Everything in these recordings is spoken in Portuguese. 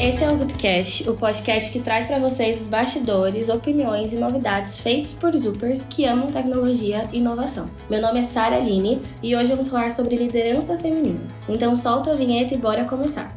Esse é o Zupcast, o podcast que traz para vocês os bastidores, opiniões e novidades feitos por Zupers que amam tecnologia e inovação. Meu nome é Sara Aline e hoje vamos falar sobre liderança feminina. Então solta a vinheta e bora começar.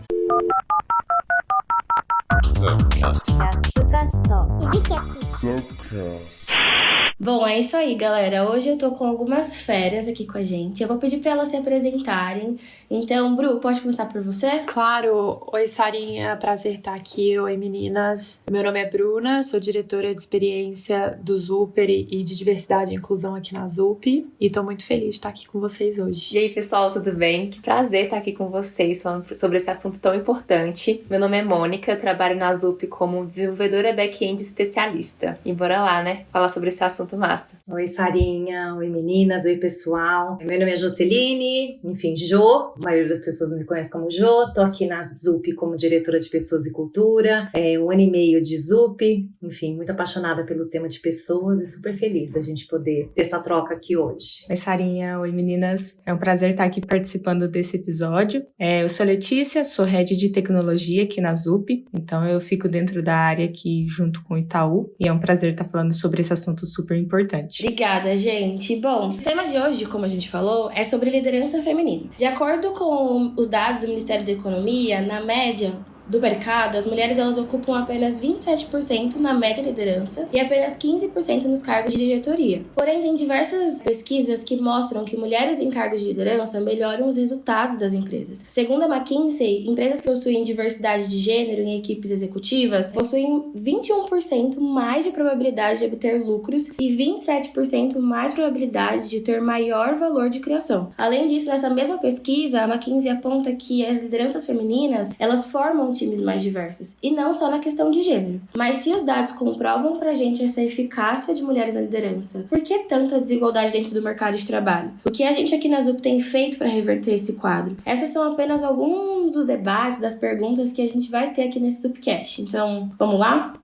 Bom, é isso aí, galera. Hoje eu tô com algumas férias aqui com a gente. Eu vou pedir pra elas se apresentarem. Então, Bru, pode começar por você? Claro. Oi, Sarinha. Prazer estar aqui. Oi, meninas. Meu nome é Bruna, sou diretora de experiência do Zuper e de diversidade e inclusão aqui na Zup. E tô muito feliz de estar aqui com vocês hoje. E aí, pessoal, tudo bem? Que prazer estar aqui com vocês falando sobre esse assunto tão importante. Meu nome é Mônica, eu trabalho na Zup como desenvolvedora back-end especialista. E bora lá, né? Falar sobre esse assunto massa. Oi, Sarinha. Oi, meninas. Oi, pessoal. Meu nome é Joceline, enfim, Jo. A maioria das pessoas me conhece como Jo. Tô aqui na Zup como diretora de Pessoas e Cultura. 1 ano e meio de Zup. Enfim, muito apaixonada pelo tema de pessoas e super feliz da gente poder ter essa troca aqui hoje. Oi, Sarinha. Oi, meninas. É um prazer estar aqui participando desse episódio. Eu sou Letícia, sou Head de Tecnologia aqui na Zup. Então, eu fico dentro da área aqui junto com o Itaú. E é um prazer estar falando sobre esse assunto super importante. Obrigada, gente. Bom, o tema de hoje, como a gente falou, é sobre liderança feminina. De acordo com os dados do Ministério da Economia, na média do mercado, as mulheres elas ocupam apenas 27% na média liderança e apenas 15% nos cargos de diretoria. Porém, tem diversas pesquisas que mostram que mulheres em cargos de liderança melhoram os resultados das empresas. Segundo a McKinsey, empresas que possuem diversidade de gênero em equipes executivas possuem 21% mais de probabilidade de obter lucros e 27% mais probabilidade de ter maior valor de criação. Além disso, nessa mesma pesquisa, a McKinsey aponta que as lideranças femininas, elas formam times mais diversos, e não só na questão de gênero. Mas se os dados comprovam pra gente essa eficácia de mulheres na liderança, por que tanta desigualdade dentro do mercado de trabalho? O que a gente aqui na Zup tem feito para reverter esse quadro? Essas são apenas alguns dos debates, das perguntas que a gente vai ter aqui nesse Zupcast. Então, vamos lá?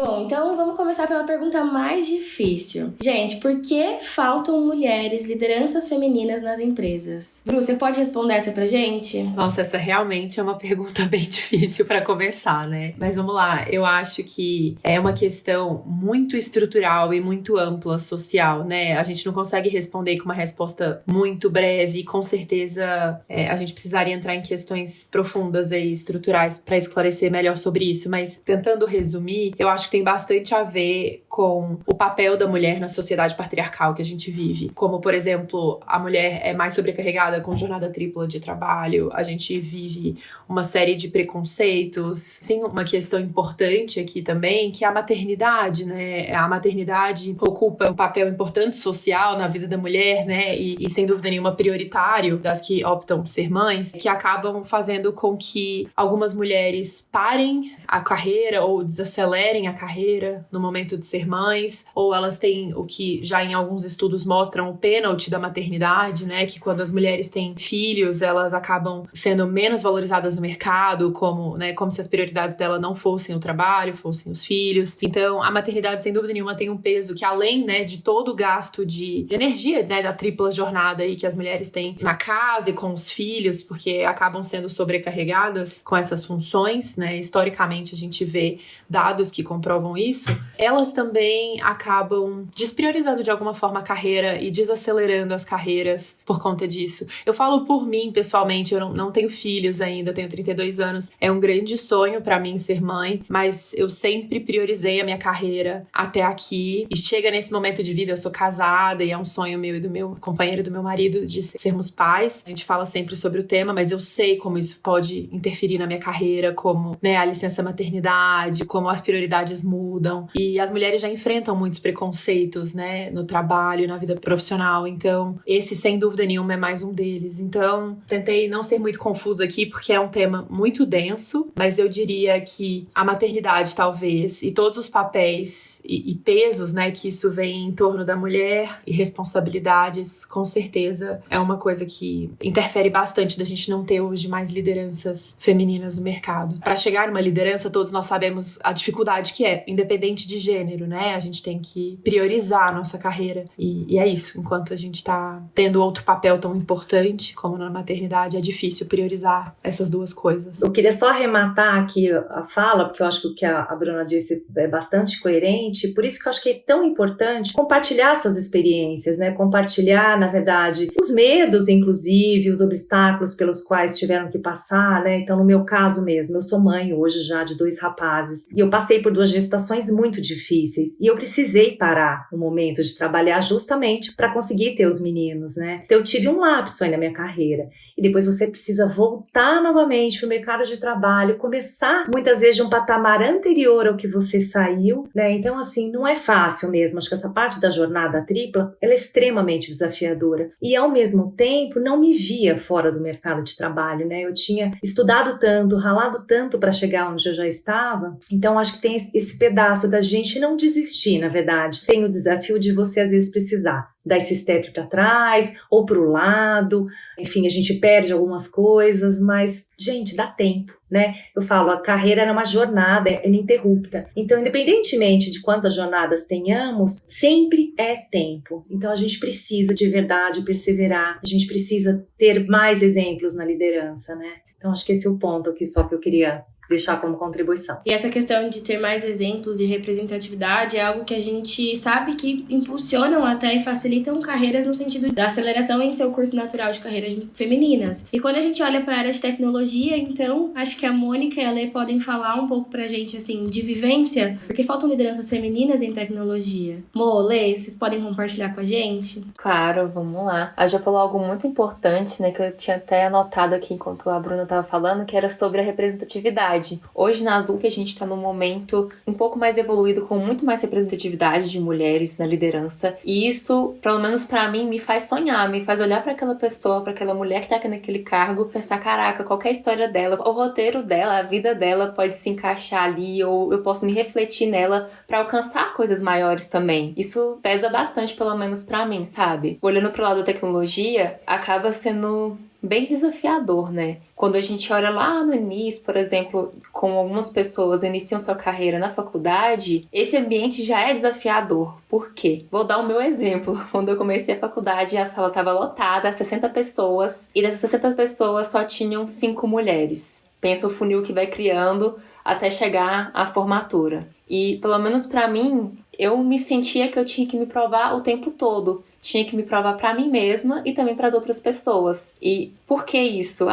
Bom, então vamos começar pela pergunta mais difícil. Gente, por que faltam mulheres, lideranças femininas nas empresas? Bru, você pode responder essa pra gente? Nossa, essa realmente é uma pergunta bem difícil pra começar, né? Mas vamos lá, eu acho que é uma questão muito estrutural e muito ampla social, né? A gente não consegue responder com uma resposta muito breve, com certeza a gente precisaria entrar em questões profundas e estruturais pra esclarecer melhor sobre isso, mas tentando resumir, eu acho que tem bastante a ver com o papel da mulher na sociedade patriarcal que a gente vive. Como, por exemplo, a mulher é mais sobrecarregada com jornada tripla de trabalho, a gente vive uma série de preconceitos. Tem uma questão importante aqui também, que é a maternidade, né? A maternidade ocupa um papel importante social na vida da mulher, né? E sem dúvida nenhuma prioritário das que optam por ser mães, que acabam fazendo com que algumas mulheres parem a carreira ou desacelerem a carreira no momento de ser mães, ou elas têm o que já em alguns estudos mostram o pênalti da maternidade, né, que quando as mulheres têm filhos, elas acabam sendo menos valorizadas no mercado, como se as prioridades dela não fossem o trabalho, fossem os filhos. Então, a maternidade, sem dúvida nenhuma, tem um peso que além, né, de todo o gasto de energia, né, da tripla jornada aí que as mulheres têm na casa e com os filhos, porque acabam sendo sobrecarregadas com essas funções, né, historicamente a gente vê dados que comprovam isso, elas também acabam despriorizando de alguma forma a carreira e desacelerando as carreiras por conta disso. Eu falo por mim, pessoalmente, eu não tenho filhos ainda, eu tenho 32 anos, é um grande sonho pra mim ser mãe, mas eu sempre priorizei a minha carreira até aqui, e chega nesse momento de vida, eu sou casada e é um sonho meu e do meu companheiro, do meu marido, de sermos pais. A gente fala sempre sobre o tema, mas eu sei como isso pode interferir na minha carreira, como, né, a licença maternidade, como as prioridades mudam. E as mulheres já enfrentam muitos preconceitos, né, no trabalho, na vida profissional. Então, esse, sem dúvida nenhuma, é mais um deles. Então, tentei não ser muito confusa aqui, porque é um tema muito denso, mas eu diria que a maternidade, talvez, e todos os papéis e pesos, né, que isso vem em torno da mulher e responsabilidades, com certeza, é uma coisa que interfere bastante da gente não ter hoje mais lideranças femininas no mercado. Para chegar numa liderança, todos nós sabemos a dificuldade que é independente de gênero, né? A gente tem que priorizar a nossa carreira. E é isso. Enquanto a gente tá tendo outro papel tão importante como na maternidade, é difícil priorizar essas duas coisas. Eu queria só arrematar aqui a fala, porque eu acho que o que a Bruna disse é bastante coerente. Por isso que eu acho que é tão importante compartilhar suas experiências, né? Compartilhar, na verdade, os medos, inclusive, os obstáculos pelos quais tiveram que passar, né? Então, no meu caso mesmo, eu sou mãe hoje já de 2 rapazes e eu passei por 2 gestações muito difíceis e eu precisei parar um momento de trabalhar justamente para conseguir ter os meninos, né? Então, eu tive um lapso aí na minha carreira e depois você precisa voltar novamente para o mercado de trabalho, começar muitas vezes de um patamar anterior ao que você saiu, né? Então, assim, não é fácil mesmo. Acho que essa parte da jornada tripla, ela é extremamente desafiadora e, ao mesmo tempo, não me via fora do mercado de trabalho, né? Eu tinha estudado tanto, ralado tanto para chegar onde eu já estava. Então, acho que tem esse pedaço da gente não desistir, na verdade. Tem o desafio de você, às vezes, precisar dar esse step para trás ou para o lado. Enfim, a gente perde algumas coisas, mas, gente, dá tempo, né? Eu falo, a carreira é uma jornada, é ininterrupta. Então, independentemente de quantas jornadas tenhamos, sempre é tempo. Então, a gente precisa de verdade perseverar, a gente precisa ter mais exemplos na liderança, né? Então, acho que esse é o ponto aqui só que eu queria deixar como contribuição. E essa questão de ter mais exemplos de representatividade é algo que a gente sabe que impulsionam até e facilitam carreiras no sentido da aceleração em seu curso natural de carreiras femininas. E quando a gente olha para a área de tecnologia, então, acho que a Mônica e a Lê podem falar um pouco pra gente, assim, de vivência, porque faltam lideranças femininas em tecnologia. Mo, Lê, vocês podem compartilhar com a gente? Claro, vamos lá. A já falou algo muito importante, né, que eu tinha até anotado aqui enquanto a Bruna estava falando, que era sobre a representatividade. Hoje na Azup a gente está num momento um pouco mais evoluído, com muito mais representatividade de mulheres na liderança, e isso, pelo menos pra mim, me faz sonhar, me faz olhar pra aquela pessoa, pra aquela mulher que tá aqui naquele cargo, pensar, caraca, qual que é a história dela, o roteiro dela, a vida dela pode se encaixar ali, ou eu posso me refletir nela pra alcançar coisas maiores também. Isso pesa bastante, pelo menos pra mim, sabe? Olhando pro lado da tecnologia, acaba sendo bem desafiador, né? Quando a gente olha lá no início, por exemplo, como algumas pessoas iniciam sua carreira na faculdade, esse ambiente já é desafiador. Por quê? Vou dar o meu exemplo. Quando eu comecei a faculdade, a sala estava lotada, 60 pessoas, e dessas 60 pessoas só tinham 5 mulheres. Pensa o funil que vai criando até chegar à formatura. E, pelo menos pra mim, eu me sentia que eu tinha que me provar o tempo todo. Tinha que me provar pra mim mesma e também pras outras pessoas. E por que isso?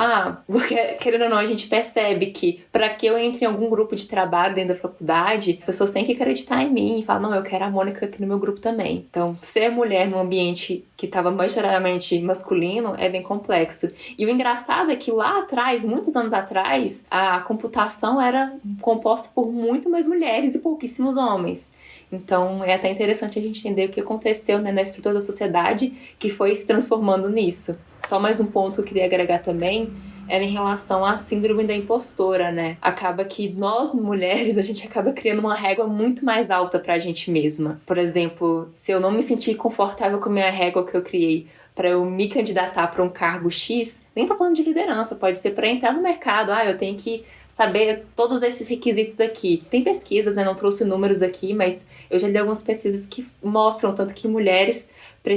Porque, querendo ou não, a gente percebe que pra que eu entre em algum grupo de trabalho dentro da faculdade, as pessoas têm que acreditar em mim e falar, não, eu quero a Mônica aqui no meu grupo também. Então, ser mulher num ambiente que estava majoritariamente masculino é bem complexo. E o engraçado é que lá atrás, muitos anos atrás, a computação era composta por muito mais mulheres e pouquíssimos homens. Então, é até interessante a gente entender o que aconteceu, né, na estrutura da sociedade que foi se transformando nisso. Só mais um ponto que eu queria agregar também era em relação à síndrome da impostora, né? Acaba que nós, mulheres, a gente acaba criando uma régua muito mais alta pra gente mesma. Por exemplo, se eu não me sentir confortável com a minha régua que eu criei para eu me candidatar para um cargo X, nem tô falando de liderança, pode ser para entrar no mercado. Eu tenho que saber todos esses requisitos aqui. Tem pesquisas, né? Não trouxe números aqui, mas eu já li algumas pesquisas que mostram tanto que mulheres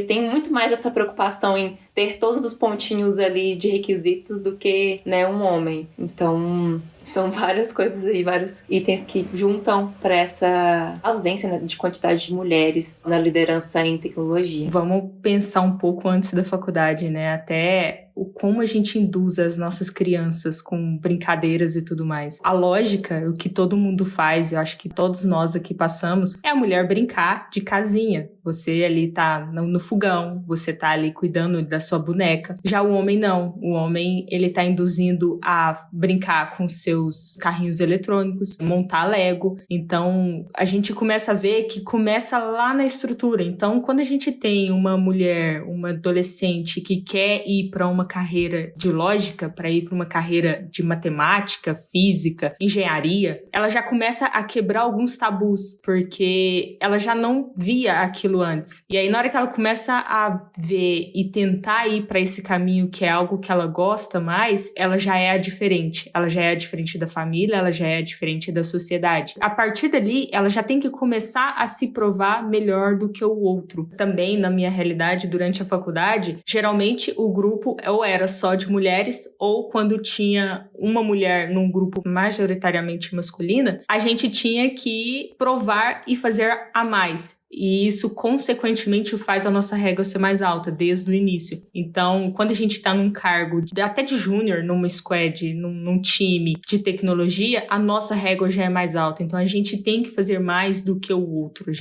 têm muito mais essa preocupação em ter todos os pontinhos ali de requisitos do que, né, um homem. Então, são várias coisas aí, vários itens que juntam para essa ausência, né, de quantidade de mulheres na liderança em tecnologia. Vamos pensar um pouco antes da faculdade, né? Até como a gente induz as nossas crianças com brincadeiras e tudo mais. A lógica, o que todo mundo faz, eu acho que todos nós aqui passamos, é a mulher brincar de casinha. Você ali tá no fogão, você tá ali cuidando da sua boneca. Já o homem não. O homem, ele tá induzindo a brincar com seus carrinhos eletrônicos, montar Lego. Então, a gente começa a ver que começa lá na estrutura. Então, quando a gente tem uma mulher, uma adolescente que quer ir para uma carreira de lógica, para ir para uma carreira de matemática, física, engenharia, ela já começa a quebrar alguns tabus, porque ela já não via aquilo antes. E aí, na hora que ela começa a ver e tentar ir para esse caminho que é algo que ela gosta mais, ela já é a diferente. Ela já é a diferente da família, ela já é a diferente da sociedade. A partir dali, ela já tem que começar a se provar melhor do que o outro. Também, na minha realidade, durante a faculdade, geralmente o grupo ou era só de mulheres, ou quando tinha uma mulher num grupo majoritariamente masculina, a gente tinha que provar e fazer a mais. E isso, consequentemente, faz a nossa régua ser mais alta, desde o início. Então, quando a gente tá num cargo, até de júnior, numa squad, num time de tecnologia, a nossa régua já é mais alta. Então, a gente tem que fazer mais do que o outro.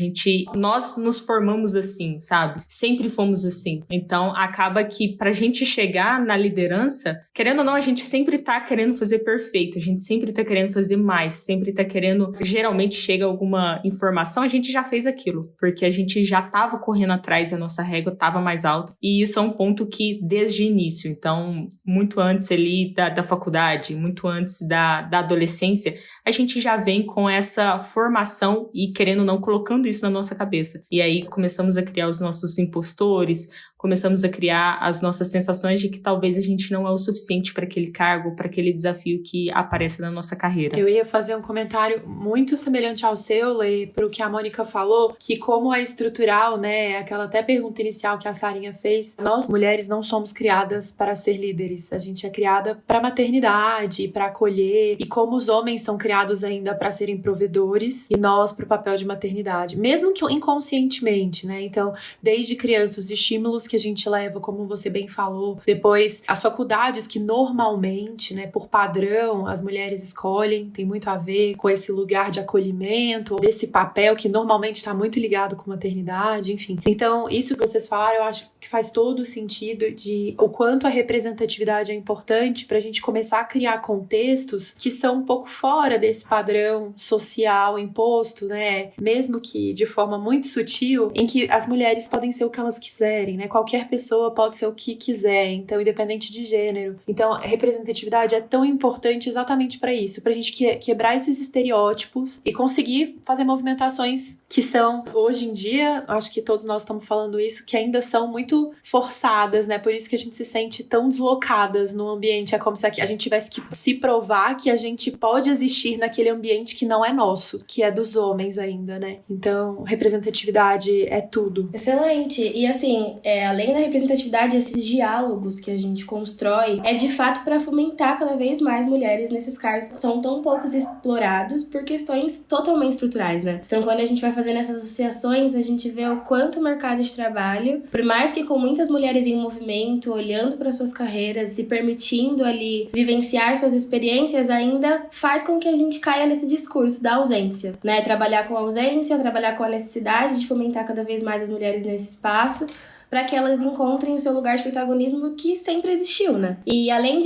Nós nos formamos assim, sabe? Sempre fomos assim. Então, acaba que pra gente chegar na liderança, querendo ou não, a gente sempre tá querendo fazer perfeito. A gente sempre tá querendo fazer mais. Sempre tá querendo... Geralmente, chega alguma informação, a gente já fez aquilo. Porque a gente já estava correndo atrás e a nossa régua estava mais alta. E isso é um ponto que, desde o início, então, muito antes ali da faculdade, muito antes da adolescência, a gente já vem com essa formação e, querendo ou não, colocando isso na nossa cabeça. E aí começamos a criar os nossos impostores, começamos a criar as nossas sensações de que talvez a gente não é o suficiente para aquele cargo, para aquele desafio que aparece na nossa carreira. Eu ia fazer um comentário muito semelhante ao seu, Lê, para o que a Mônica falou, que como é estrutural, né, aquela até pergunta inicial que a Sarinha fez, nós mulheres não somos criadas para ser líderes, a gente é criada para maternidade, para acolher, e como os homens são criados ainda para serem provedores, e nós para o papel de maternidade, mesmo que inconscientemente, né, então, desde criança, os estímulos que a gente leva, como você bem falou, depois as faculdades que normalmente, né, por padrão, as mulheres escolhem, tem muito a ver com esse lugar de acolhimento, desse papel que normalmente está muito ligado com maternidade, enfim. Então, isso que vocês falaram, eu acho que faz todo o sentido de o quanto a representatividade é importante pra gente começar a criar contextos que são um pouco fora desse padrão social imposto, né, mesmo que de forma muito sutil, em que as mulheres podem ser o que elas quiserem, né, qualquer pessoa pode ser o que quiser, então, independente de gênero. Então, a representatividade é tão importante exatamente para isso, pra gente quebrar esses estereótipos e conseguir fazer movimentações que são, hoje em dia, acho que todos nós estamos falando isso, que ainda são muito forçadas, né? Por isso que a gente se sente tão deslocadas no ambiente. É como se a gente tivesse que se provar que a gente pode existir naquele ambiente que não é nosso, que é dos homens ainda, né? Então, representatividade é tudo. Excelente. E assim, além da representatividade, esses diálogos que a gente constrói é de fato para fomentar cada vez mais mulheres nesses cargos que são tão poucos explorados por questões totalmente estruturais, né? Então, quando a gente vai fazendo essas associações, a gente vê o quanto o mercado de trabalho, por mais que com muitas mulheres em movimento, olhando para suas carreiras, se permitindo ali vivenciar suas experiências, ainda faz com que a gente caia nesse discurso da ausência, né? Trabalhar com a ausência, trabalhar com a necessidade de fomentar cada vez mais as mulheres nesse espaço, para que elas encontrem o seu lugar de protagonismo que sempre existiu, né? E além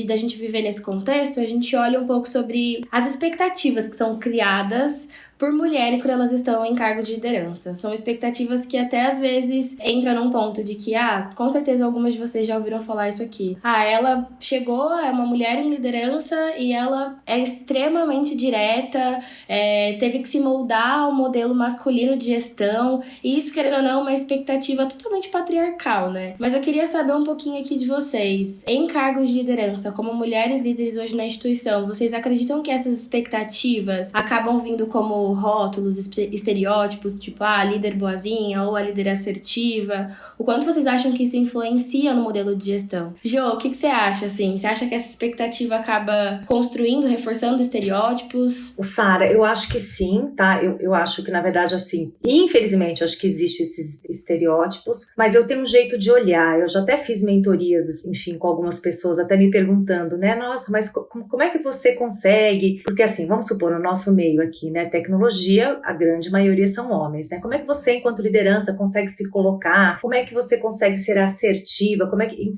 da gente viver nesse contexto, a gente olha um pouco sobre as expectativas que são criadas por mulheres quando elas estão em cargo de liderança. São expectativas que até às vezes entram num ponto de que, com certeza algumas de vocês já ouviram falar isso aqui. Ela chegou, é uma mulher em liderança e ela é extremamente direta, teve que se moldar ao modelo masculino de gestão, e isso, querendo ou não, é uma expectativa totalmente patriarcal, né? Mas eu queria saber um pouquinho aqui de vocês. Em cargos de liderança, como mulheres líderes hoje na instituição, vocês acreditam que essas expectativas acabam vindo como rótulos, estereótipos, tipo a líder boazinha ou a líder assertiva? O quanto vocês acham que isso influencia no modelo de gestão? Jo, o que você acha, assim? Você acha que essa expectativa acaba construindo, reforçando estereótipos? Sara, eu acho que sim, tá? Eu acho que, na verdade, assim, infelizmente, eu acho que existem esses estereótipos, mas eu tenho um jeito de olhar. Eu já até fiz mentorias, enfim, com algumas pessoas, até me perguntando, né? Nossa, mas como é que você consegue? Porque, assim, vamos supor, no nosso meio aqui, né? Tecnologia, tecnologia, a grande maioria são homens, né? Como é que você, enquanto liderança, consegue se colocar? Como é que você consegue ser assertiva?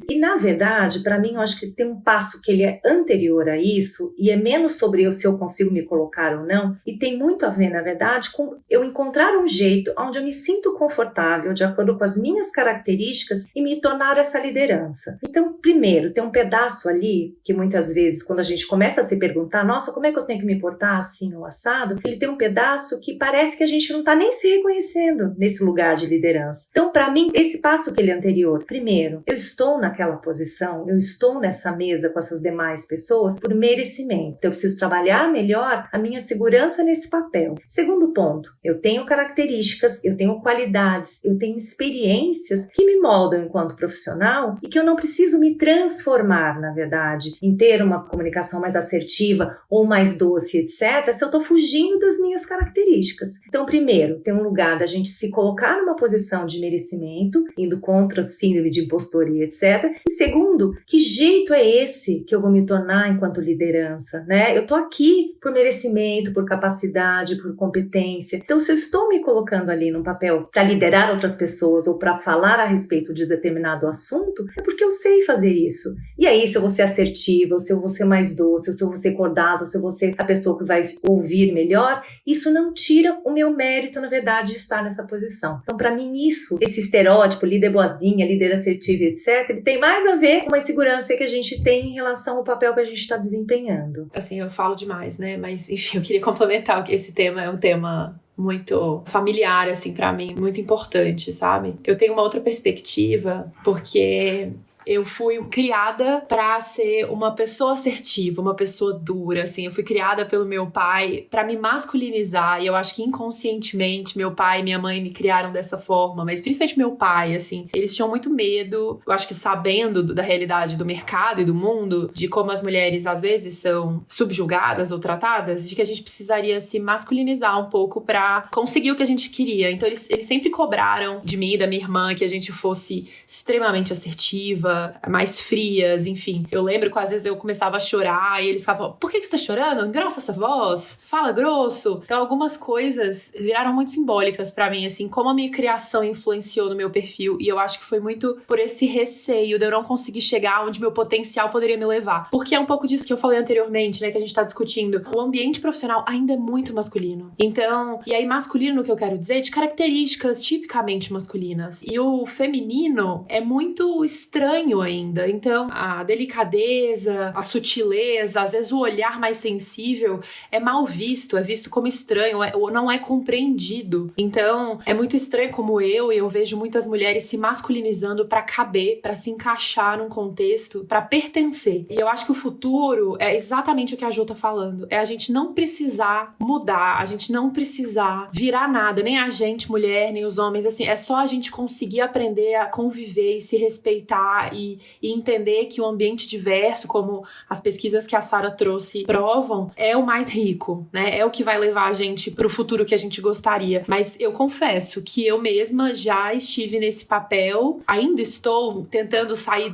E, na verdade, para mim, eu acho que tem um passo que ele é anterior a isso, e é menos sobre se eu consigo me colocar ou não, e tem muito a ver, na verdade, com eu encontrar um jeito onde eu me sinto confortável, de acordo com as minhas características, e me tornar essa liderança. Então, primeiro, tem um pedaço ali, que muitas vezes, quando a gente começa a se perguntar, nossa, como é que eu tenho que me portar assim ou assado? Ele tem um pedaço que parece que a gente não está nem se reconhecendo nesse lugar de liderança. Então, para mim, esse passo que ele é anterior, primeiro, eu estou naquela posição, eu estou nessa mesa com essas demais pessoas por merecimento. Então, eu preciso trabalhar melhor a minha segurança nesse papel. Segundo ponto, eu tenho características, eu tenho qualidades, eu tenho experiências que me moldam enquanto profissional e que eu não preciso me transformar, na verdade, em ter uma comunicação mais assertiva ou mais doce, etc., se eu estou fugindo das minhas características. Então, primeiro, tem um lugar da gente se colocar numa posição de merecimento, indo contra o síndrome de impostoria, etc. E segundo, que jeito é esse que eu vou me tornar enquanto liderança, né? Eu estou aqui por merecimento, por capacidade, por competência. Então, se eu estou me colocando ali num papel para liderar outras pessoas ou para falar a respeito de determinado assunto, é porque eu sei fazer isso. E aí, se eu vou ser assertiva, ou se eu vou ser mais doce, ou se eu vou ser cordável, ou se eu vou ser a pessoa que vai ouvir melhor, isso não tira o meu mérito, na verdade, de estar nessa posição. Então, para mim, esse estereótipo, líder boazinha, líder assertiva, etc., ele tem mais a ver com uma insegurança que a gente tem em relação ao papel que a gente está desempenhando. Assim, eu falo demais, né? Mas, enfim, eu queria complementar que esse tema é um tema muito familiar, assim, pra mim, muito importante, sabe? Eu tenho uma outra perspectiva, porque eu fui criada pra ser uma pessoa assertiva, uma pessoa dura, assim. Eu fui criada pelo meu pai pra me masculinizar, e eu acho que inconscientemente meu pai e minha mãe me criaram dessa forma, mas principalmente meu pai, assim. Eles tinham muito medo, eu acho que sabendo da realidade do mercado e do mundo, de como as mulheres às vezes são subjugadas ou tratadas, de que a gente precisaria se masculinizar um pouco pra conseguir o que a gente queria. Então eles sempre cobraram de mim e da minha irmã que a gente fosse extremamente assertiva, mais frias, enfim. Eu lembro que às vezes eu começava a chorar e eles falavam, por que você tá chorando? Engrossa essa voz, fala grosso. Então algumas coisas viraram muito simbólicas pra mim, assim, como a minha criação influenciou no meu perfil, e eu acho que foi muito por esse receio de eu não conseguir chegar onde meu potencial poderia me levar. Porque é um pouco disso que eu falei anteriormente, né, que a gente tá discutindo. O ambiente profissional ainda é muito masculino. Então, e aí masculino, no que eu quero dizer, de características tipicamente masculinas. E o feminino é muito estranho ainda. Então, a delicadeza, a sutileza, às vezes o olhar mais sensível é mal visto, é visto como estranho, ou não é compreendido. Então, é muito estranho como eu vejo muitas mulheres se masculinizando pra caber, pra se encaixar num contexto, pra pertencer. E eu acho que o futuro é exatamente o que a Jo tá falando. É a gente não precisar mudar, a gente não precisar virar nada, nem a gente, mulher, nem os homens, assim, é só a gente conseguir aprender a conviver e se respeitar e entender que o ambiente diverso, como as pesquisas que a Sara trouxe provam, é o mais rico, né? É o que vai levar a gente pro futuro que a gente gostaria. Mas eu confesso que eu mesma já estive nesse papel, ainda estou tentando sair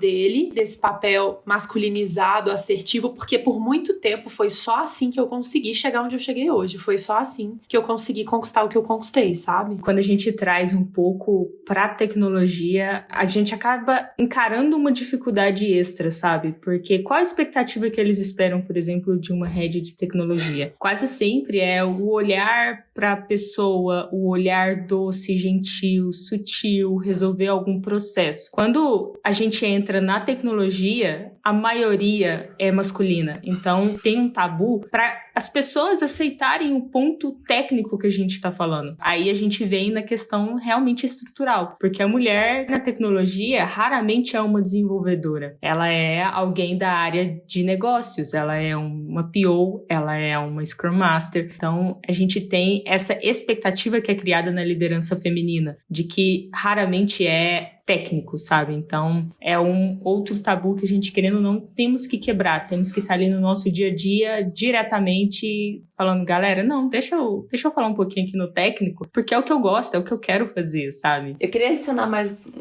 desse papel masculinizado, assertivo, porque por muito tempo foi só assim que eu consegui chegar onde eu cheguei hoje. Foi só assim que eu consegui conquistar o que eu conquistei, sabe? Quando a gente traz um pouco pra tecnologia, a gente acaba encarando uma dificuldade extra, sabe? Porque qual a expectativa que eles esperam, por exemplo, de uma rede de tecnologia? Quase sempre é o olhar para a pessoa, o olhar doce, gentil, sutil, resolver algum processo. Quando a gente entra na tecnologia, a maioria é masculina. Então, tem um tabu para as pessoas aceitarem o ponto técnico que a gente está falando. Aí a gente vem na questão realmente estrutural, porque a mulher na tecnologia raramente é uma desenvolvedora. Ela é alguém da área de negócios, ela é uma PO, ela é uma Scrum Master. Então, a gente tem essa expectativa que é criada na liderança feminina, de que raramente é técnico, sabe? Então, é um outro tabu que a gente, querendo ou não, temos que quebrar. Temos que estar ali no nosso dia a dia, diretamente falando, galera, não, deixa eu falar um pouquinho aqui no técnico, porque é o que eu gosto, é o que eu quero fazer, sabe? Eu queria adicionar mais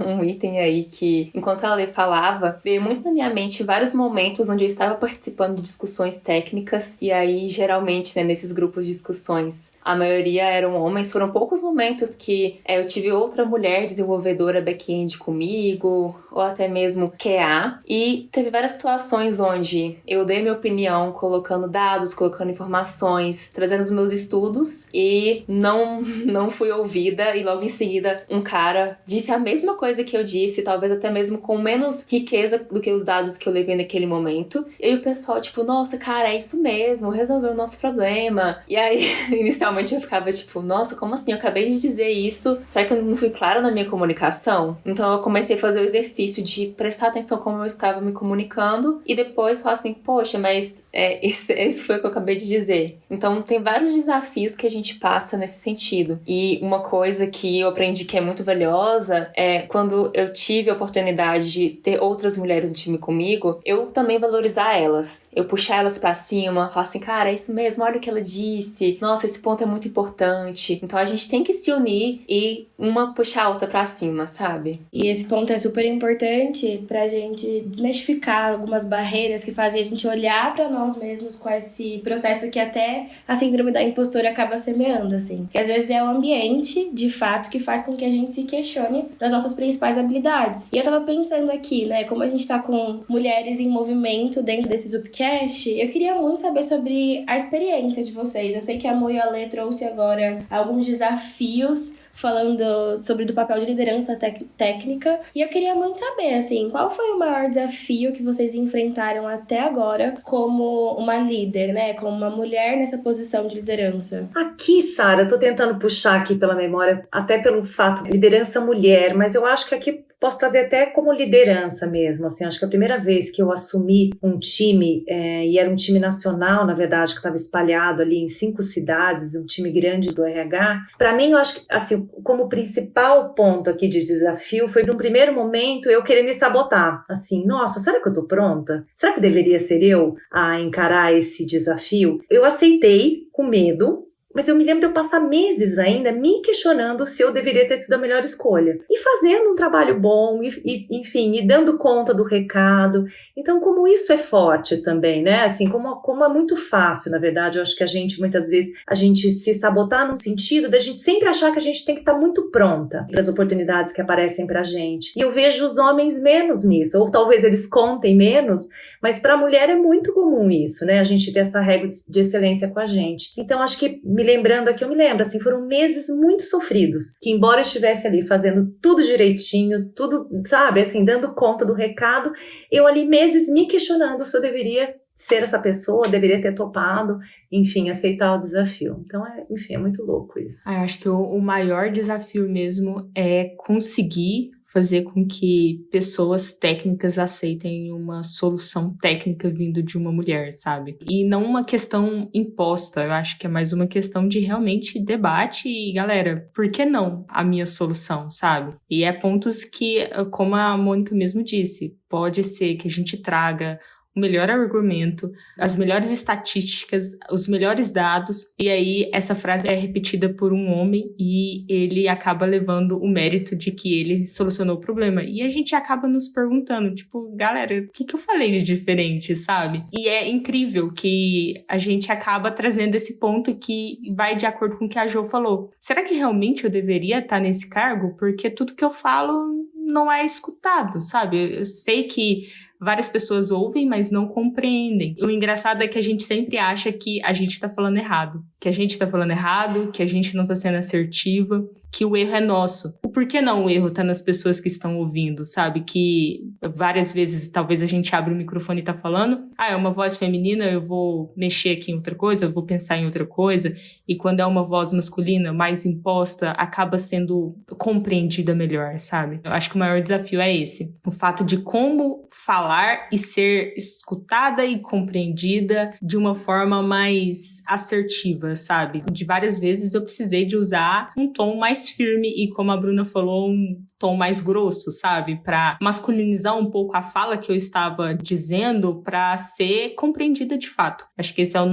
um item aí que, enquanto a Lê falava, veio muito na minha mente vários momentos onde eu estava participando de discussões técnicas, e aí, geralmente, né, nesses grupos de discussões, a maioria eram homens. Foram poucos momentos que eu tive outra mulher desenvolvedora back-end comigo, ou até mesmo QA, e teve várias situações onde eu dei minha opinião, colocando dados, colocando informações, trazendo os meus estudos, e não fui ouvida, e logo em seguida um cara disse a mesma coisa que eu disse, talvez até mesmo com menos riqueza do que os dados que eu levei naquele momento, e o pessoal tipo, nossa, cara, é isso mesmo, resolveu o nosso problema. E aí, inicialmente eu ficava tipo, nossa, como assim? Eu acabei de dizer isso, será que eu não fui clara na minha comunicação? Então eu comecei a fazer o exercício de prestar atenção como eu estava me comunicando, e depois falar assim, poxa, mas isso foi o que eu acabei de dizer. Então tem vários desafios que a gente passa nesse sentido. E uma coisa que eu aprendi que é muito valiosa é quando eu tive a oportunidade de ter outras mulheres no time comigo, eu também valorizar elas. Eu puxar elas pra cima, falar assim, cara, é isso mesmo, olha o que ela disse. Nossa, esse ponto é muito importante. Então a gente tem que se unir e uma puxar a outra pra cima, sabe? E esse ponto é super importante pra gente desmistificar algumas barreiras que fazem a gente olhar pra nós mesmos com esse processo que até a síndrome da impostora acaba semeando, assim. Que às vezes é o ambiente, de fato, que faz com que a gente se questione das nossas principais habilidades. E eu tava pensando aqui, né, como a gente tá com mulheres em movimento dentro desse Zupcast, eu queria muito saber sobre a experiência de vocês. Eu sei que a Mo e a Lê trouxe agora alguns desafios falando sobre do papel de liderança técnica, e eu queria muito saber, assim, qual foi o maior desafio que vocês enfrentaram até agora como uma líder, né, como uma mulher nessa posição de liderança? Aqui, Sara, eu tô tentando puxar aqui pela memória, até pelo fato de liderança mulher, mas eu acho que aqui posso trazer até como liderança mesmo, assim, acho que a primeira vez que eu assumi um time, e era um time nacional, na verdade, que estava espalhado ali em 5 cidades, um time grande do RH, para mim, eu acho que, assim, como principal ponto aqui de desafio foi, num primeiro momento, eu querer me sabotar, assim, nossa, será que eu tô pronta? Será que deveria ser eu a encarar esse desafio? Eu aceitei com medo, mas eu me lembro de eu passar meses ainda me questionando se eu deveria ter sido a melhor escolha. E fazendo um trabalho bom, enfim, e dando conta do recado. Então, como isso é forte também, né? Assim, como é muito fácil, na verdade, eu acho que a gente, muitas vezes, a gente se sabotar no sentido da gente sempre achar que a gente tem que estar muito pronta para as oportunidades que aparecem pra gente. E eu vejo os homens menos nisso, ou talvez eles contem menos, mas para a mulher é muito comum isso, né? A gente ter essa régua de excelência com a gente. Então, acho que me lembrando aqui, eu me lembro, assim, foram meses muito sofridos, que embora eu estivesse ali fazendo tudo direitinho, tudo, sabe, assim, dando conta do recado, eu ali meses me questionando se eu deveria ser essa pessoa, deveria ter topado, enfim, aceitar o desafio. Então, enfim, é muito louco isso. Eu acho que o maior desafio mesmo é conseguir fazer com que pessoas técnicas aceitem uma solução técnica vindo de uma mulher, sabe? E não uma questão imposta, eu acho que é mais uma questão de realmente debate e, galera, por que não a minha solução, sabe? E é pontos que, como a Mônica mesmo disse, pode ser que a gente traga o melhor argumento, as melhores estatísticas, os melhores dados, e aí essa frase é repetida por um homem e ele acaba levando o mérito de que ele solucionou o problema. E a gente acaba nos perguntando, tipo, galera, o que eu falei de diferente, sabe? E é incrível que a gente acaba trazendo esse ponto que vai de acordo com o que a Jo falou. Será que realmente eu deveria estar nesse cargo? Porque tudo que eu falo não é escutado, sabe? Eu sei que várias pessoas ouvem, mas não compreendem. O engraçado é que a gente sempre acha que a gente tá falando errado. Que a gente tá falando errado, que a gente não tá sendo assertiva, que o erro é nosso. Por que não o erro tá nas pessoas que estão ouvindo, sabe? Que várias vezes, talvez a gente abre o microfone e tá falando, é uma voz feminina, eu vou mexer aqui em outra coisa, eu vou pensar em outra coisa. E quando é uma voz masculina, mais imposta, acaba sendo compreendida melhor, sabe? Eu acho que o maior desafio é esse. O fato de como falar e ser escutada e compreendida de uma forma mais assertiva, sabe? De várias vezes eu precisei de usar um tom mais firme e, como a Bruna Nina falou, um tom mais grosso, sabe? Pra masculinizar um pouco a fala que eu estava dizendo pra ser compreendida de fato. Acho que esse é o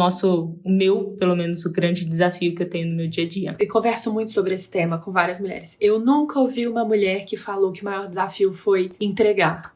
meu, pelo menos, o grande desafio que eu tenho no meu dia a dia. Eu converso muito sobre esse tema com várias mulheres. Eu nunca ouvi uma mulher que falou que o maior desafio foi entregar.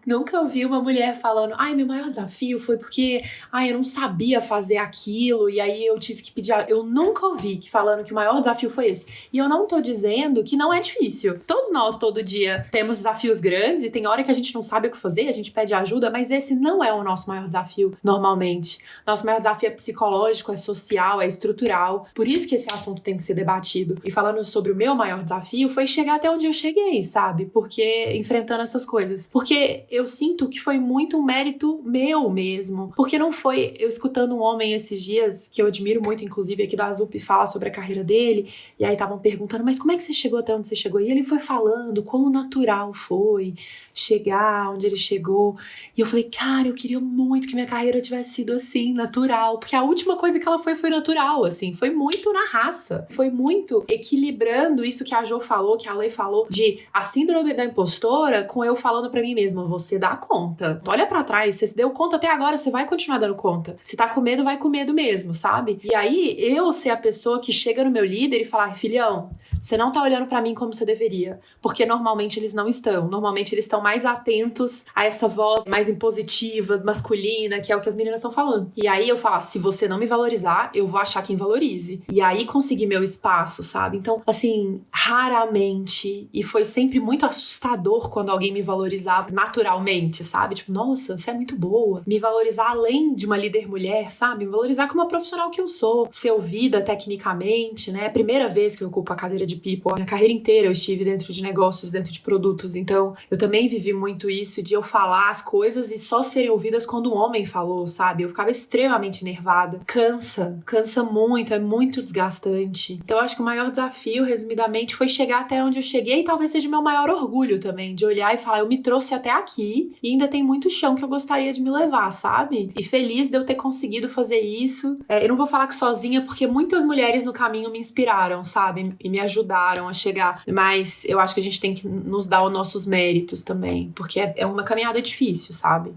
Nunca ouvi uma mulher falando, meu maior desafio foi porque, eu não sabia fazer aquilo e aí eu tive que pedir. Eu nunca ouvi falando que o maior desafio foi esse. E eu não tô dizendo que não é difícil. Todos nós, todo dia, temos desafios grandes e tem hora que a gente não sabe o que fazer, a gente pede ajuda, mas esse não é o nosso maior desafio, normalmente. Nosso maior desafio é psicológico, é social, é estrutural. Por isso que esse assunto tem que ser debatido. E falando sobre o meu maior desafio, foi chegar até onde eu cheguei, sabe? Porque enfrentando essas coisas. Porque eu sinto que foi muito um mérito meu mesmo. Porque não foi eu escutando um homem esses dias, que eu admiro muito, inclusive aqui da Azup, falar sobre a carreira dele, e aí estavam perguntando, mas como é que você chegou até onde você chegou? E ele foi falando quão natural foi chegar onde ele chegou. E eu falei, cara, eu queria muito que minha carreira tivesse sido assim, natural. Porque a última coisa que ela foi natural, assim. Foi muito na raça. Foi muito equilibrando isso que a Jo falou, que a Lei falou, de a síndrome da impostora, com eu falando pra mim mesma, você dá conta. Olha pra trás, você se deu conta até agora, você vai continuar dando conta. Se tá com medo, vai com medo mesmo, sabe? E aí, eu ser a pessoa que chega no meu líder e falar, filhão, você não tá olhando pra mim como você deveria. Porque normalmente eles não estão. Normalmente eles estão mais atentos a essa voz mais impositiva, masculina, que é o que as meninas estão falando. E aí eu falo, se você não me valorizar, eu vou achar quem valorize. E aí conseguir meu espaço, sabe? Então, assim, raramente, e foi sempre muito assustador quando alguém me valorizava naturalmente, sabe? Tipo, nossa, você é muito boa. Me valorizar além de uma líder mulher, sabe? Me valorizar como uma profissional que eu sou. Ser ouvida tecnicamente, né? É a primeira vez que eu ocupo a cadeira de people. A minha carreira inteira eu estive dentro de negócios, dentro de produtos. Então, eu também vivi muito isso de eu falar as coisas e só serem ouvidas quando um homem falou, sabe? Eu ficava extremamente nervada. Cansa muito, é muito desgastante. Então, eu acho que o maior desafio, resumidamente, foi chegar até onde eu cheguei e talvez seja o meu maior orgulho também, de olhar e falar, eu me trouxe até aqui e ainda tem muito chão que eu gostaria de me levar, sabe? E feliz de eu ter conseguido fazer isso. Eu não vou falar que sozinha, porque muitas mulheres no caminho me inspiraram, sabe? E me ajudaram a chegar. Mas eu acho que a gente tem que nos dar os nossos méritos também, porque é uma caminhada difícil, sabe?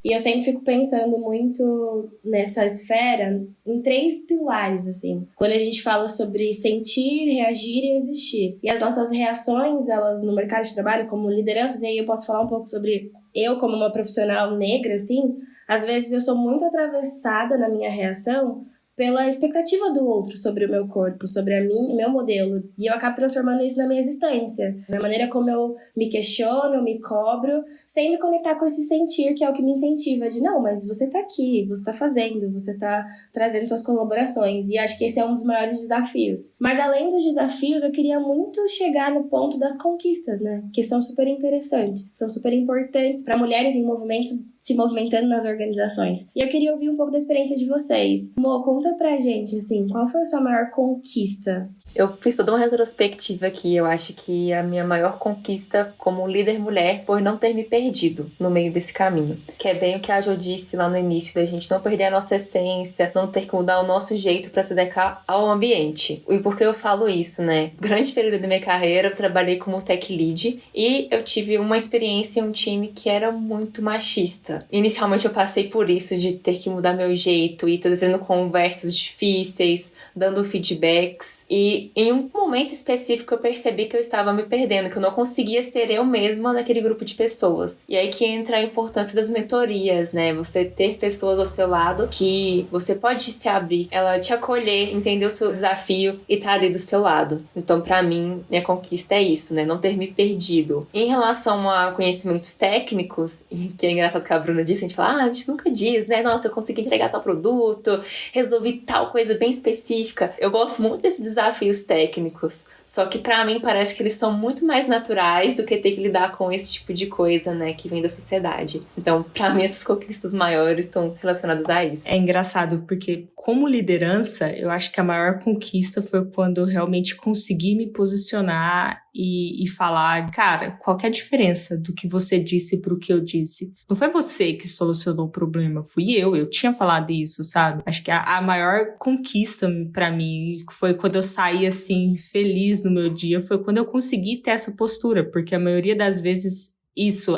E eu sempre fico pensando muito nessa esfera em 3 pilares, assim. Quando a gente fala sobre sentir, reagir e existir. E as nossas reações, elas no mercado de trabalho, como lideranças, e aí eu posso falar um pouco sobre eu como uma profissional negra, assim, às vezes eu sou muito atravessada na minha reação pela expectativa do outro sobre o meu corpo, sobre o meu modelo. E eu acabo transformando isso na minha existência. Na maneira como eu me questiono, me cobro, sem me conectar com esse sentir, que é o que me incentiva. De, não, mas você tá aqui, você tá fazendo, você tá trazendo suas colaborações. E acho que esse é um dos maiores desafios. Mas além dos desafios, eu queria muito chegar no ponto das conquistas, né? Que são super interessantes, são super importantes para mulheres em movimento, se movimentando nas organizações. E eu queria ouvir um pouco da experiência de vocês. Mo, conta pra gente, assim, qual foi a sua maior conquista? Eu fiz toda uma retrospectiva aqui. Eu acho que a minha maior conquista como líder mulher foi não ter me perdido no meio desse caminho. Que é bem o que a Jo disse lá no início, da gente não perder a nossa essência, não ter que mudar o nosso jeito para se adequar ao ambiente. E por que eu falo isso, né? Durante o período da minha carreira, eu trabalhei como tech lead e eu tive uma experiência em um time que era muito machista. Inicialmente eu passei por isso, de ter que mudar meu jeito e trazendo conversas difíceis, dando feedbacks, e em um momento específico eu percebi que eu estava me perdendo, que eu não conseguia ser eu mesma naquele grupo de pessoas. E aí que entra a importância das mentorias, né? Você ter pessoas ao seu lado que você pode se abrir, ela te acolher, entender o seu desafio e tá ali do seu lado. Então, pra mim, minha conquista é isso, né? Não ter me perdido. Em relação a conhecimentos técnicos, que é engraçado que a Bruna disse, a gente fala, a gente nunca diz, né? Nossa, eu consegui entregar tal produto, resolvi tal coisa bem específica. Eu gosto muito desses desafios técnicos, só que pra mim parece que eles são muito mais naturais do que ter que lidar com esse tipo de coisa, né, que vem da sociedade. Então, pra mim, essas conquistas maiores estão relacionadas a isso. É engraçado, porque como liderança, eu acho que a maior conquista foi quando eu realmente consegui me posicionar e falar, cara, qual que é a diferença do que você disse pro que eu disse? Não foi você que solucionou o problema, fui eu tinha falado isso, sabe? Acho que a maior conquista pra mim foi quando eu saí, assim, feliz no meu dia, foi quando eu consegui ter essa postura, porque a maioria das vezes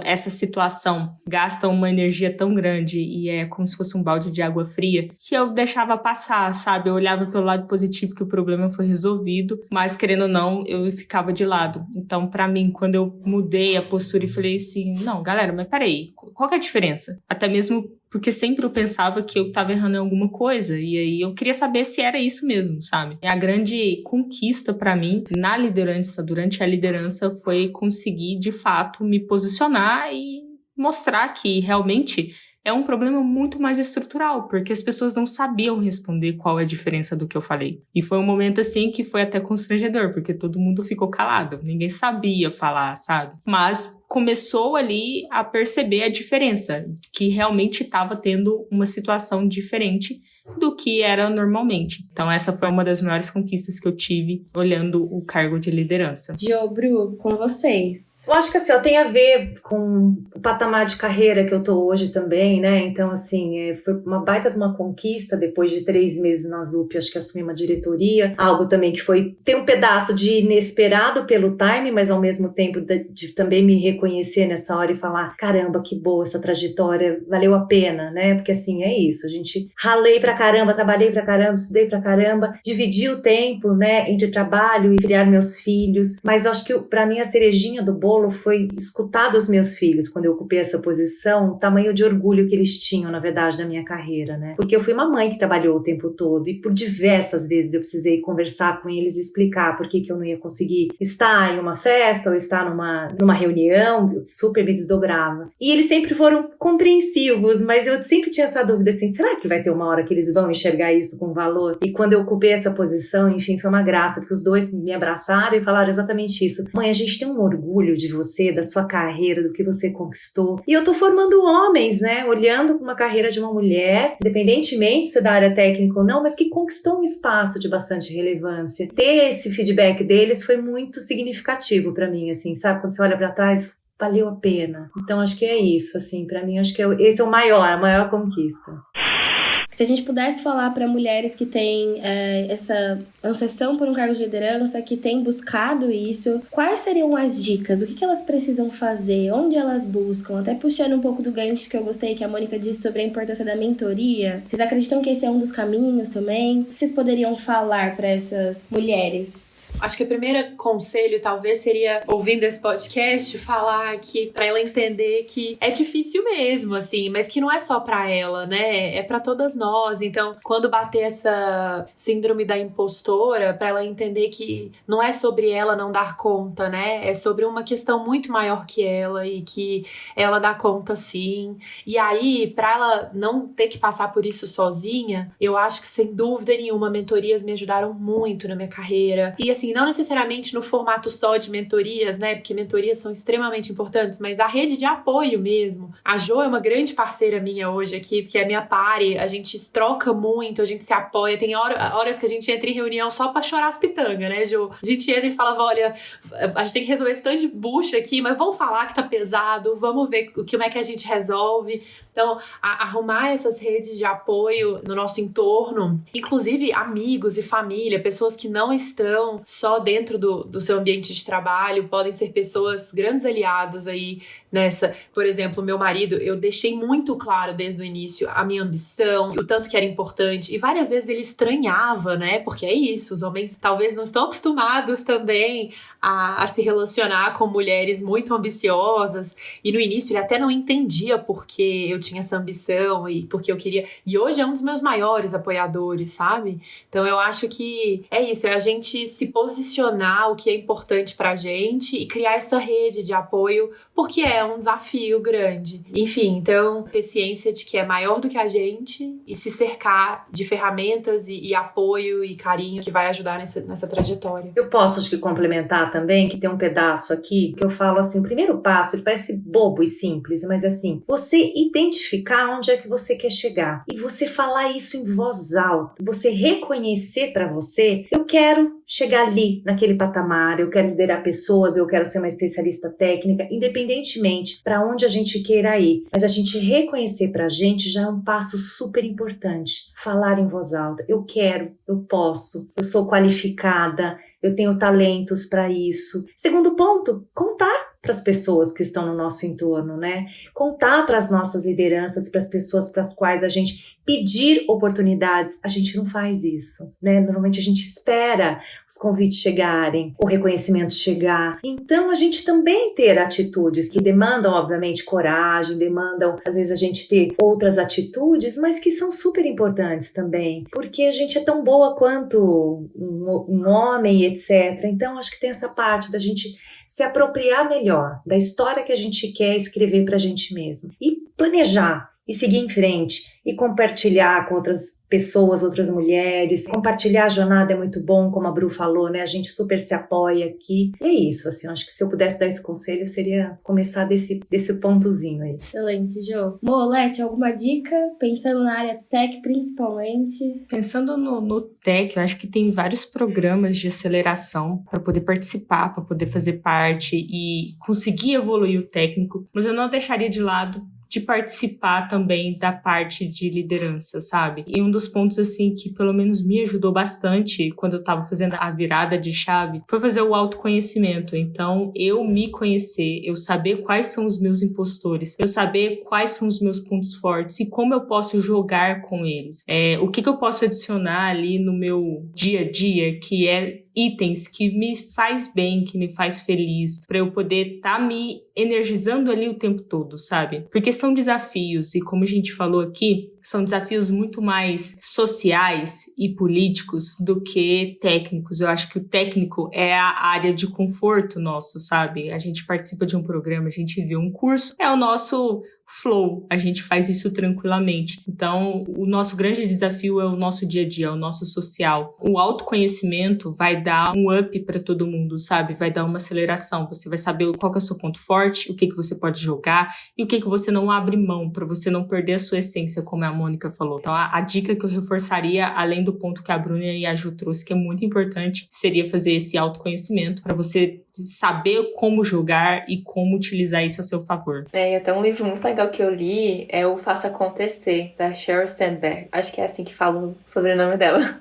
essa situação gasta uma energia tão grande e é como se fosse um balde de água fria que eu deixava passar, sabe? Eu olhava pelo lado positivo que o problema foi resolvido, mas querendo ou não, eu ficava de lado. Então, pra mim, quando eu mudei a postura e falei assim, não, galera, mas peraí, qual que é a diferença? Até mesmo porque sempre eu pensava que eu tava errando em alguma coisa, e aí eu queria saber se era isso mesmo, sabe? E a grande conquista pra mim, na liderança, durante a liderança, foi conseguir, de fato, me posicionar e mostrar que realmente é um problema muito mais estrutural, porque as pessoas não sabiam responder qual é a diferença do que eu falei. E foi um momento, assim, que foi até constrangedor, porque todo mundo ficou calado, ninguém sabia falar, sabe? Mas começou ali a perceber a diferença, que realmente estava tendo uma situação diferente do que era normalmente. Então essa foi uma das maiores conquistas que eu tive olhando o cargo de liderança. Jo, Bru, com vocês. Eu acho que assim, tem a ver com o patamar de carreira que eu tô hoje também, né? Então, assim, foi uma baita de uma conquista depois de 3 meses na ZUP, acho que assumi uma diretoria, algo também que tem um pedaço de inesperado pelo time, mas ao mesmo tempo de também me reconhecer nessa hora e falar, caramba, que boa essa trajetória, valeu a pena, né? Porque assim, é isso, a gente ralei pra caramba, trabalhei pra caramba, estudei pra caramba, dividi o tempo, né, entre trabalho e criar meus filhos, mas acho que pra mim a cerejinha do bolo foi escutar dos meus filhos quando eu ocupei essa posição, o tamanho de orgulho que eles tinham, na verdade, da minha carreira, né? Porque eu fui uma mãe que trabalhou o tempo todo e por diversas vezes eu precisei conversar com eles e explicar por que eu não ia conseguir estar em uma festa ou estar numa reunião, eu super me desdobrava. E eles sempre foram compreensivos, mas eu sempre tinha essa dúvida assim, será que vai ter uma hora que eles vão enxergar isso com valor? E quando eu ocupei essa posição, enfim, foi uma graça, porque os dois me abraçaram e falaram exatamente isso. Mãe, a gente tem um orgulho de você, da sua carreira, do que você conquistou. E eu tô formando homens, né? Olhando uma carreira de uma mulher, independentemente se é da área técnica ou não, mas que conquistou um espaço de bastante relevância. Ter esse feedback deles foi muito significativo pra mim, assim, sabe? Quando você olha pra trás, valeu a pena. Então, acho que é isso, assim, pra mim, acho que esse é a maior conquista. Se a gente pudesse falar para mulheres que têm essa anseção por um cargo de liderança, que têm buscado isso, quais seriam as dicas? O que elas precisam fazer? Onde elas buscam? Até puxando um pouco do gancho que eu gostei, que a Mônica disse sobre a importância da mentoria. Vocês acreditam que esse é um dos caminhos também? O que vocês poderiam falar para essas mulheres? Acho que o primeiro conselho talvez seria, ouvindo esse podcast, falar que pra ela entender que é difícil mesmo, assim, mas que não é só pra ela, né? É pra todas nós. Então, quando bater essa síndrome da impostora, pra ela entender que não é sobre ela não dar conta, né? É sobre uma questão muito maior que ela e que ela dá conta sim. E aí, pra ela não ter que passar por isso sozinha, eu acho que sem dúvida nenhuma, mentorias me ajudaram muito na minha carreira. E assim, não necessariamente no formato só de mentorias, né? Porque mentorias são extremamente importantes, mas a rede de apoio mesmo. A Jo é uma grande parceira minha hoje aqui, porque é minha pare, a gente troca muito, a gente se apoia. Tem horas que a gente entra em reunião só pra chorar as pitangas, né, Jo? A gente entra e falava, olha, a gente tem que resolver esse tanto de bucha aqui, mas vamos falar que tá pesado, vamos ver como é que a gente resolve. Então, arrumar essas redes de apoio no nosso entorno, inclusive amigos e família, pessoas que não estão só dentro do seu ambiente de trabalho, podem ser pessoas, grandes aliados aí nessa. Por exemplo, meu marido, eu deixei muito claro desde o início a minha ambição, o tanto que era importante, e várias vezes ele estranhava, né? Porque é isso, os homens talvez não estão acostumados também a se relacionar com mulheres muito ambiciosas, e no início ele até não entendia porque eu tinha essa ambição e porque eu queria, e hoje é um dos meus maiores apoiadores, sabe? Então eu acho que é isso, é a gente se posicionar o que é importante pra gente e criar essa rede de apoio, porque é um desafio grande. Enfim, então ter ciência de que é maior do que a gente e se cercar de ferramentas e apoio e carinho que vai ajudar nessa trajetória. Eu posso, acho que, complementar também, que tem um pedaço aqui, que eu falo assim, o primeiro passo, ele parece bobo e simples, mas assim, você identificar onde é que você quer chegar e você falar isso em voz alta, você reconhecer pra você, eu quero chegar ali, naquele patamar, eu quero liderar pessoas, eu quero ser uma especialista técnica, independentemente para onde a gente queira ir. Mas a gente reconhecer pra gente já é um passo super importante. Falar em voz alta, eu quero, eu posso, eu sou qualificada, eu tenho talentos para isso. Segundo ponto, contar para as pessoas que estão no nosso entorno, né? Contar para as nossas lideranças, para as pessoas para as quais a gente pedir oportunidades. A gente não faz isso, né? Normalmente a gente espera os convites chegarem, o reconhecimento chegar. Então a gente também ter atitudes que demandam, obviamente, coragem, demandam às vezes a gente ter outras atitudes, mas que são super importantes também, porque a gente é tão boa quanto um homem, etc. Então acho que tem essa parte da gente se apropriar melhor da história que a gente quer escrever pra gente mesmo e planejar e seguir em frente e compartilhar com outras pessoas, outras mulheres. Compartilhar a jornada é muito bom, como a Bru falou, né? A gente super se apoia aqui. E é isso, assim, eu acho que se eu pudesse dar esse conselho, seria começar desse pontozinho aí. Excelente, Jo. Molete, alguma dica? Pensando na área tech, principalmente. Pensando no tech, eu acho que tem vários programas de aceleração para poder participar, para poder fazer parte e conseguir evoluir o técnico, mas eu não deixaria de lado de participar também da parte de liderança, sabe? E um dos pontos, assim, que pelo menos me ajudou bastante quando eu tava fazendo a virada de chave foi fazer o autoconhecimento. Então, eu me conhecer, eu saber quais são os meus impostores, eu saber quais são os meus pontos fortes e como eu posso jogar com eles. O que eu posso adicionar ali no meu dia a dia, que é itens que me faz bem, que me faz feliz, para eu poder estar me energizando ali o tempo todo, sabe? Porque são desafios, e como a gente falou aqui, são desafios muito mais sociais e políticos do que técnicos. Eu acho que o técnico é a área de conforto nosso, sabe? A gente participa de um programa, a gente vê um curso, é o nosso flow, a gente faz isso tranquilamente. Então, o nosso grande desafio é o nosso dia a dia, é o nosso social. O autoconhecimento vai dar um up para todo mundo, sabe? Vai dar uma aceleração. Você vai saber qual que é o seu ponto forte, o que você pode jogar e o que você não abre mão, para você não perder a sua essência, como a Mônica falou. Então, a dica que eu reforçaria, além do ponto que a Bruna e a Ju trouxe, que é muito importante, seria fazer esse autoconhecimento para você saber como jogar e como utilizar isso a seu favor. Até um livro muito legal que eu li é o Faça Acontecer, da Sheryl Sandberg. Acho que é assim que fala o sobrenome dela.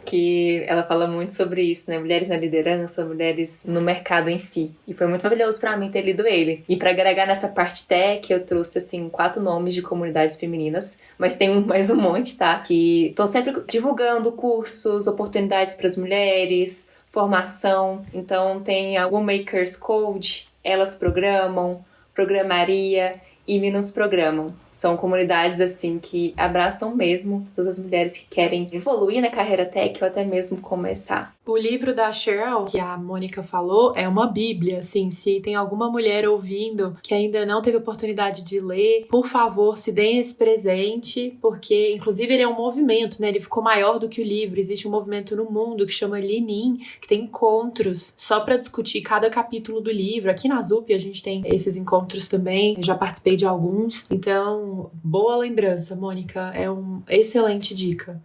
Que ela fala muito sobre isso, né? Mulheres na liderança, mulheres no mercado em si. E foi muito maravilhoso pra mim ter lido ele. E pra agregar nessa parte tech, eu trouxe, assim, 4 nomes de comunidades femininas, mas tem mais um monte, tá? Que estão sempre divulgando cursos, oportunidades pras mulheres, formação. Então tem a Womakers Code, Elas Programam, Programaria e Me Nos Programam. São comunidades, assim, que abraçam mesmo todas as mulheres que querem evoluir na carreira tech ou até mesmo começar. O livro da Sheryl, que a Mônica falou, é uma bíblia, assim. Se tem alguma mulher ouvindo que ainda não teve oportunidade de ler, por favor, se deem esse presente, porque, inclusive, ele é um movimento, né? Ele ficou maior do que o livro. Existe um movimento no mundo que chama Lean In, que tem encontros só para discutir cada capítulo do livro. Aqui na ZUP a gente tem esses encontros também. Eu já participei de alguns. Então, boa lembrança, Mônica. É uma excelente dica.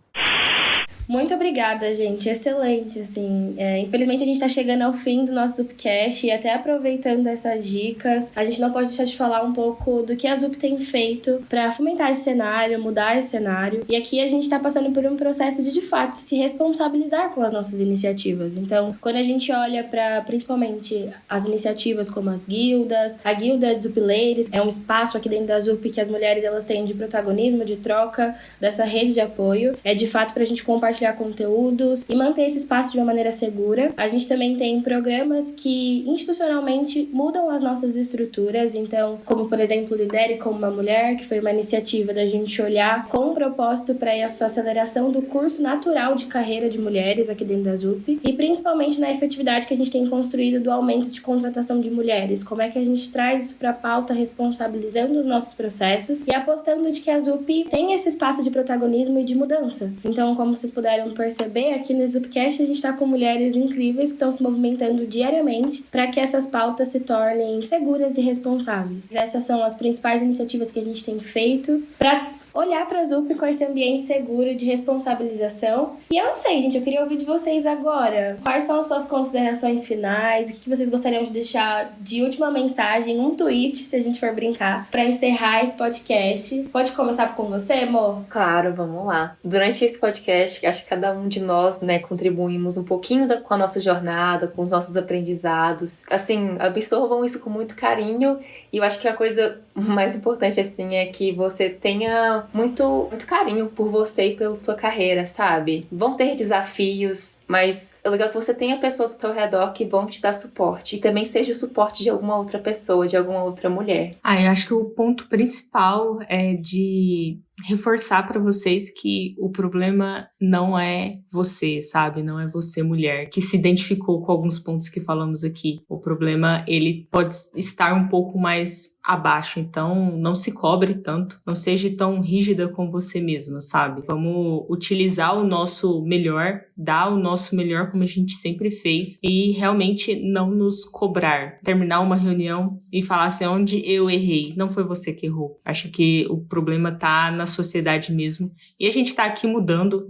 Muito obrigada, gente. Excelente, assim. Infelizmente, a gente tá chegando ao fim do nosso Zupcast e até aproveitando essas dicas, a gente não pode deixar de falar um pouco do que a Zup tem feito para fomentar esse cenário, mudar esse cenário. E aqui a gente tá passando por um processo de fato, se responsabilizar com as nossas iniciativas. Então, quando a gente olha para, principalmente, as iniciativas como as guildas, a guilda de Zup Ladies é um espaço aqui dentro da Zup que as mulheres elas têm de protagonismo, de troca dessa rede de apoio. É de fato pra gente compartilhar conteúdos e manter esse espaço de uma maneira segura. A gente também tem programas que institucionalmente mudam as nossas estruturas, então, como por exemplo, Lidere como uma Mulher, que foi uma iniciativa da gente olhar com um propósito para essa aceleração do curso natural de carreira de mulheres aqui dentro da ZUP e principalmente na efetividade que a gente tem construído do aumento de contratação de mulheres. Como é que a gente traz isso para a pauta, responsabilizando os nossos processos e apostando de que a ZUP tem esse espaço de protagonismo e de mudança. Então, como vocês puderam perceber, aqui no Zupcast a gente está com mulheres incríveis que estão se movimentando diariamente para que essas pautas se tornem seguras e responsáveis. Essas são as principais iniciativas que a gente tem feito para olhar para a ZUP com esse ambiente seguro de responsabilização. E eu não sei, gente, eu queria ouvir de vocês agora. Quais são as suas considerações finais? O que vocês gostariam de deixar de última mensagem, um tweet, se a gente for brincar, para encerrar esse podcast? Pode começar com você, amor? Claro, vamos lá. Durante esse podcast, acho que cada um de nós, né, contribuímos um pouquinho com a nossa jornada, com os nossos aprendizados. Assim, absorvam isso com muito carinho. E eu acho que a coisa mais importante, assim, é que você tenha muito carinho por você e pela sua carreira, sabe? Vão ter desafios, mas é legal que você tenha pessoas ao seu redor que vão te dar suporte. E também seja o suporte de alguma outra pessoa, de alguma outra mulher. Eu acho que o ponto principal é de reforçar para vocês que o problema não é você, sabe? Não é você, mulher, que se identificou com alguns pontos que falamos aqui. O problema, ele pode estar um pouco mais abaixo, então não se cobre tanto, não seja tão rígida com você mesma, sabe? Vamos utilizar o nosso melhor, dar o nosso melhor como a gente sempre fez e realmente não nos cobrar. Terminar uma reunião e falar assim, onde eu errei, não foi você que errou. Acho que o problema tá na sociedade mesmo. E a gente tá aqui mudando,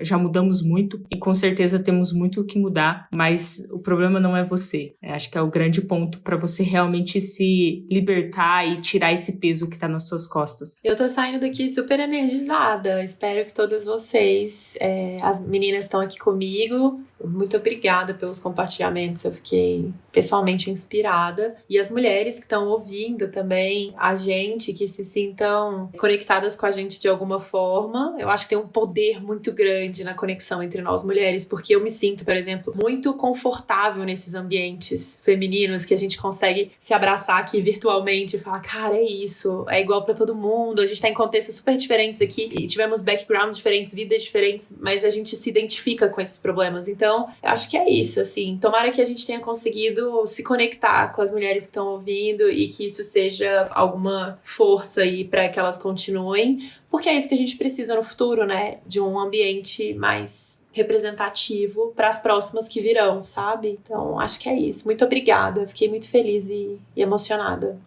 já mudamos muito e com certeza temos muito o que mudar, mas o problema não é você. Acho que é o grande ponto para você realmente se libertar e tirar esse peso que tá nas suas costas. Eu tô saindo daqui super energizada. Espero que todas vocês, as meninas estão aqui comigo. Muito obrigada pelos compartilhamentos. Eu fiquei pessoalmente inspirada. E as mulheres que estão ouvindo também, a gente, que se sintam conectadas com a gente de alguma forma. Eu acho que tem um poder muito grande na conexão entre nós mulheres, porque eu me sinto, por exemplo, muito confortável nesses ambientes femininos que a gente consegue se abraçar aqui virtualmente e falar, cara, é isso, é igual pra todo mundo, a gente tá em contextos super diferentes aqui e tivemos backgrounds diferentes, vidas diferentes, mas a gente se identifica com esses problemas. Então, eu acho que é isso, assim. Tomara que a gente tenha conseguido se conectar com as mulheres que estão ouvindo e que isso seja alguma força aí pra que elas continuem, porque é isso que a gente precisa no futuro, né? De um ambiente mais representativo para as próximas que virão, sabe? Então, acho que é isso. Muito obrigada. Fiquei muito feliz e emocionada.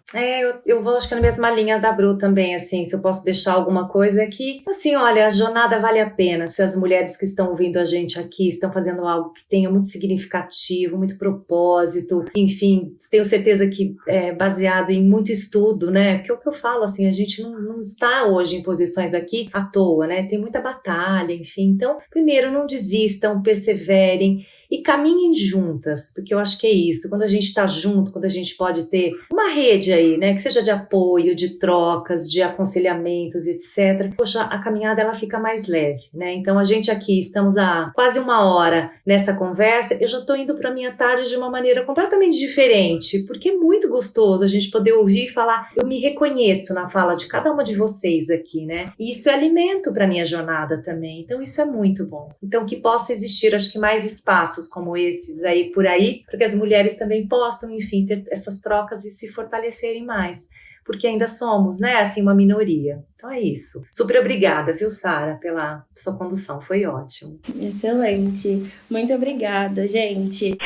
Eu vou, acho que na mesma linha da Bru também, assim, se eu posso deixar alguma coisa aqui. Assim, olha, a jornada vale a pena. Se as mulheres que estão ouvindo a gente aqui estão fazendo algo que tenha muito significativo, muito propósito, enfim, tenho certeza que é baseado em muito estudo, né? Porque é o que eu falo, assim, a gente não está hoje em posições aqui à toa, né? Tem muita batalha, enfim. Então, primeiro, não desistam, perseverem e caminhem juntas, porque eu acho que é isso, quando a gente está junto, quando a gente pode ter uma rede aí, né, que seja de apoio, de trocas, de aconselhamentos, etc. Poxa, a caminhada ela fica mais leve, né? Então a gente aqui, estamos há quase 1 hora nessa conversa, eu já estou indo para minha tarde de uma maneira completamente diferente, porque é muito gostoso a gente poder ouvir e falar, eu me reconheço na fala de cada uma de vocês aqui, né? E isso é alimento para minha jornada também, então isso é muito bom. Então que possa existir, acho que mais espaços como esses aí por aí, para que as mulheres também possam, enfim, ter essas trocas e se fortalecerem mais, porque ainda somos, né, assim, uma minoria. Então é isso. Super obrigada, viu, Sara, pela sua condução, foi ótimo. Excelente. Muito obrigada, gente.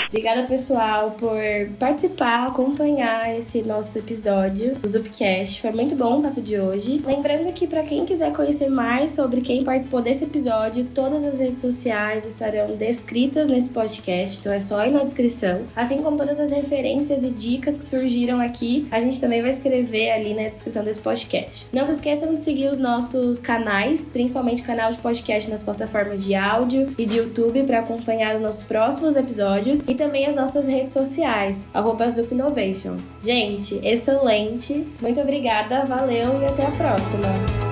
Obrigada, pessoal, por participar, acompanhar esse nosso episódio do Zupcast. Foi muito bom o papo de hoje. Lembrando que para quem quiser conhecer mais sobre quem participou desse episódio, todas as redes sociais estarão descritas nesse podcast, então é só ir na descrição. Assim como todas as referências e dicas que surgiram aqui, a gente também vai escrever ali na descrição desse podcast. Não se esqueçam de seguir os nossos canais, principalmente o canal de podcast nas plataformas de áudio e de YouTube para acompanhar os nossos próximos episódios e também as nossas redes sociais, @ZupInnovation. Gente, excelente! Muito obrigada, valeu e até a próxima!